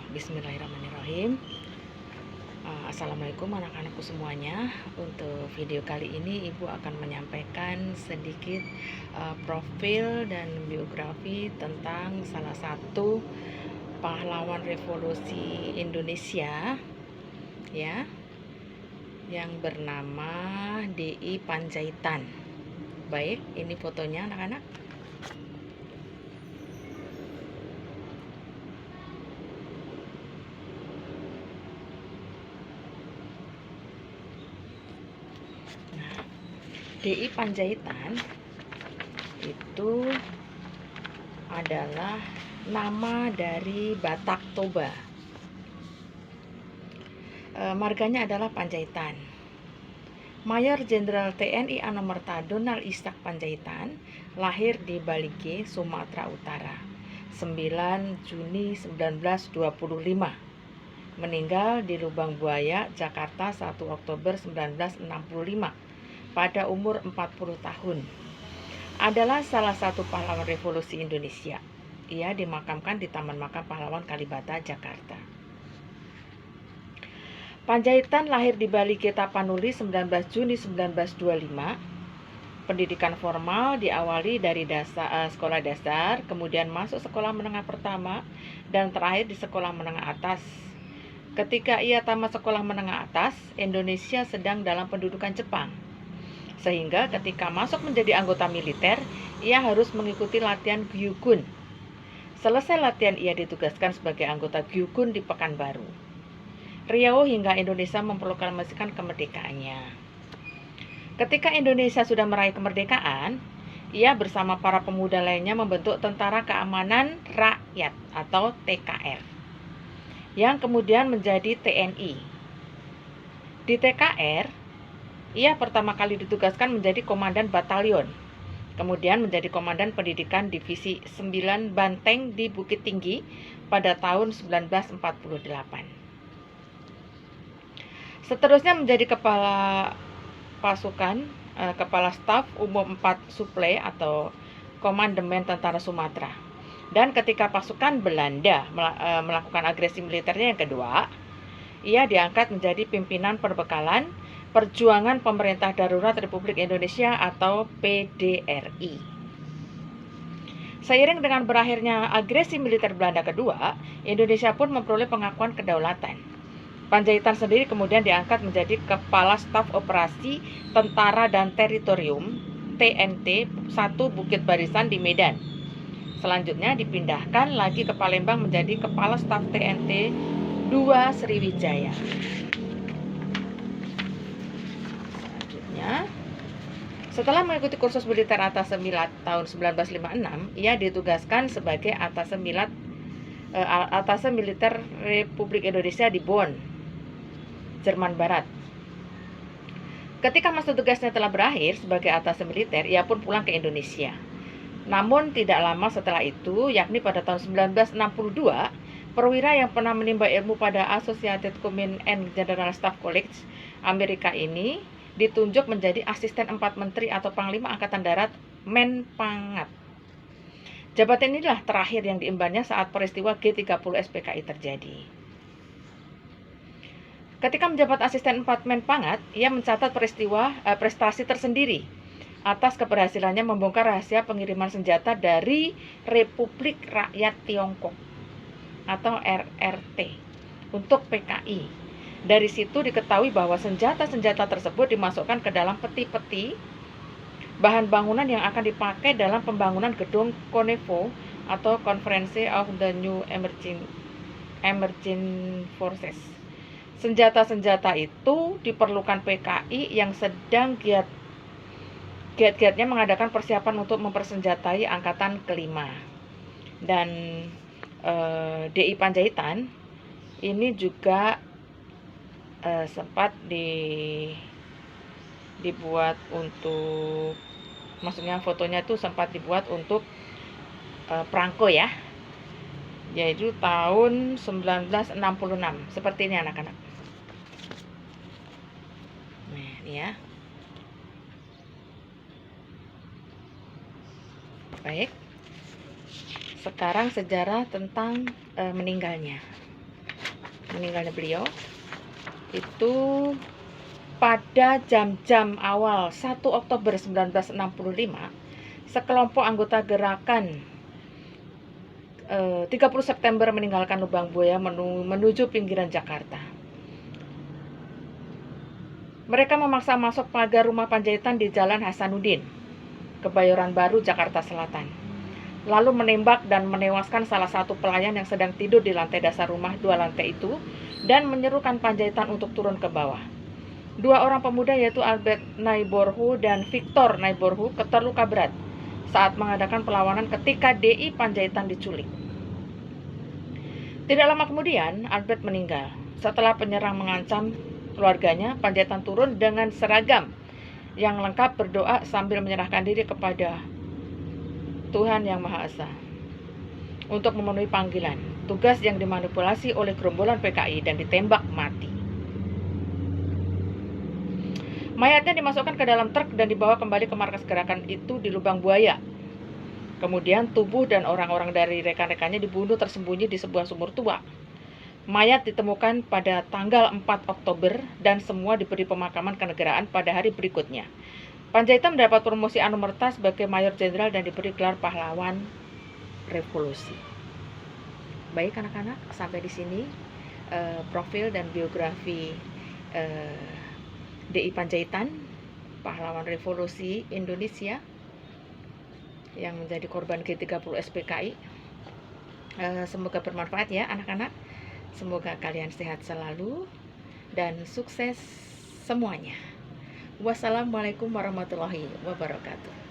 Bismillahirrahmanirrahim. Assalamualaikum anak-anakku semuanya. Untuk video kali ini Ibu akan menyampaikan sedikit profil dan biografi tentang salah satu pahlawan revolusi Indonesia ya, yang bernama D.I. Pandjaitan. Baik, ini fotonya anak-anak. D.I. Pandjaitan itu adalah nama dari Batak Toba. Marganya adalah Pandjaitan. Mayor Jenderal TNI Anomerta Donald Ishak Pandjaitan lahir di Balige, Sumatera Utara, 9 Juni 1925. Meninggal di Lubang Buaya, Jakarta, 1 Oktober 1965. Pada umur 40 tahun. Adalah salah satu pahlawan revolusi Indonesia. Ia dimakamkan di Taman Makam Pahlawan Kalibata, Jakarta. Pandjaitan lahir di Balige, Tapanuli, 19 Juni 1925. Pendidikan formal diawali dari sekolah dasar, kemudian masuk sekolah menengah pertama, dan terakhir di sekolah menengah atas. Ketika ia tamat sekolah menengah atas, Indonesia sedang dalam pendudukan Jepang. Sehingga ketika masuk menjadi anggota militer, ia harus mengikuti latihan Gyugun. Selesai latihan, ia ditugaskan sebagai anggota Gyugun di Pekanbaru Riau hingga Indonesia memproklamasikan kemerdekaannya. Ketika Indonesia sudah meraih kemerdekaan, ia bersama para pemuda lainnya membentuk Tentara Keamanan Rakyat atau TKR, yang kemudian menjadi TNI. Di TKR, ia pertama kali ditugaskan menjadi komandan batalion, kemudian menjadi komandan pendidikan divisi 9 Banteng di Bukit Tinggi pada tahun 1948. Seterusnya menjadi kepala pasukan, kepala staf umum 4 Suplai atau Komandemen Tentara Sumatera. Dan ketika pasukan Belanda melakukan agresi militernya yang kedua, ia diangkat menjadi pimpinan perbekalan Perjuangan Pemerintah Darurat Republik Indonesia atau PDRI. Seiring dengan berakhirnya agresi militer Belanda kedua, Indonesia pun memperoleh pengakuan kedaulatan. Pandjaitan sendiri kemudian diangkat menjadi Kepala Staf Operasi Tentara dan Teritorium TNT 1 Bukit Barisan di Medan. Selanjutnya dipindahkan lagi ke Palembang menjadi Kepala Staf TNT 2 Sriwijaya. Setelah mengikuti kursus militer Atase Milat tahun 1956, ia ditugaskan sebagai Atase Militer Republik Indonesia di Bonn, Jerman Barat. Ketika masa tugasnya telah berakhir sebagai Atase Militer, ia pun pulang ke Indonesia. Namun tidak lama setelah itu, yakni pada tahun 1962, perwira yang pernah menimba ilmu pada Associated Command and General Staff College Amerika ini ditunjuk menjadi asisten 4 menteri atau panglima angkatan darat Menpangat. Jabatan inilah terakhir yang diembannya saat peristiwa G30 SPKI terjadi. Ketika menjabat asisten 4 Menpangat, ia mencatat prestasi tersendiri atas keberhasilannya membongkar rahasia pengiriman senjata dari Republik Rakyat Tiongkok atau RRT untuk PKI. Dari situ diketahui bahwa senjata-senjata tersebut dimasukkan ke dalam peti-peti bahan bangunan yang akan dipakai dalam pembangunan gedung CONEVO atau Conference of the New Emerging Forces. Senjata-senjata itu diperlukan PKI yang sedang giat-giatnya mengadakan persiapan untuk mempersenjatai angkatan kelima. Dan D.I. Pandjaitan ini juga sempat dibuat untuk, maksudnya fotonya itu sempat dibuat untuk perangko ya, yaitu tahun 1966. Seperti ini anak-anak. Nah, ini ya. Baik. Sekarang sejarah tentang meninggalnya. meninggalnya beliau itu pada jam-jam awal 1 Oktober 1965, sekelompok anggota gerakan 30 September meninggalkan Lubang Buaya menuju pinggiran Jakarta. Mereka memaksa masuk pagar rumah Panjaitan di Jalan Hasanuddin, Kebayoran Baru, Jakarta Selatan. Lalu menembak dan menewaskan salah satu pelayan yang sedang tidur di lantai dasar rumah 2 lantai itu dan menyerukan Panjaitan untuk turun ke bawah. 2 orang pemuda yaitu Albert Naiborhu dan Victor Naiborhu terluka berat saat mengadakan perlawanan ketika DI Panjaitan diculik. Tidak lama kemudian, Albert meninggal. Setelah penyerang mengancam keluarganya, Panjaitan turun dengan seragam yang lengkap berdoa sambil menyerahkan diri kepada Tuhan Yang Maha Esa untuk memenuhi panggilan, tugas yang dimanipulasi oleh gerombolan PKI dan ditembak mati. Mayatnya dimasukkan ke dalam truk dan dibawa kembali ke markas gerakan itu di Lubang Buaya. Kemudian tubuh dan orang-orang dari rekan-rekannya dibunuh tersembunyi di sebuah sumur tua. Mayat ditemukan pada tanggal 4 Oktober dan semua diberi pemakaman kenegaraan pada hari berikutnya. Panjaitan mendapat promosi anumerta sebagai Mayor Jenderal dan diberi gelar Pahlawan Revolusi. Baik anak-anak, sampai di sini profil dan biografi DI Panjaitan, pahlawan revolusi Indonesia yang menjadi korban G30 SPKI. Semoga bermanfaat ya anak-anak. Semoga kalian sehat selalu dan sukses semuanya. Wassalamualaikum warahmatullahi wabarakatuh.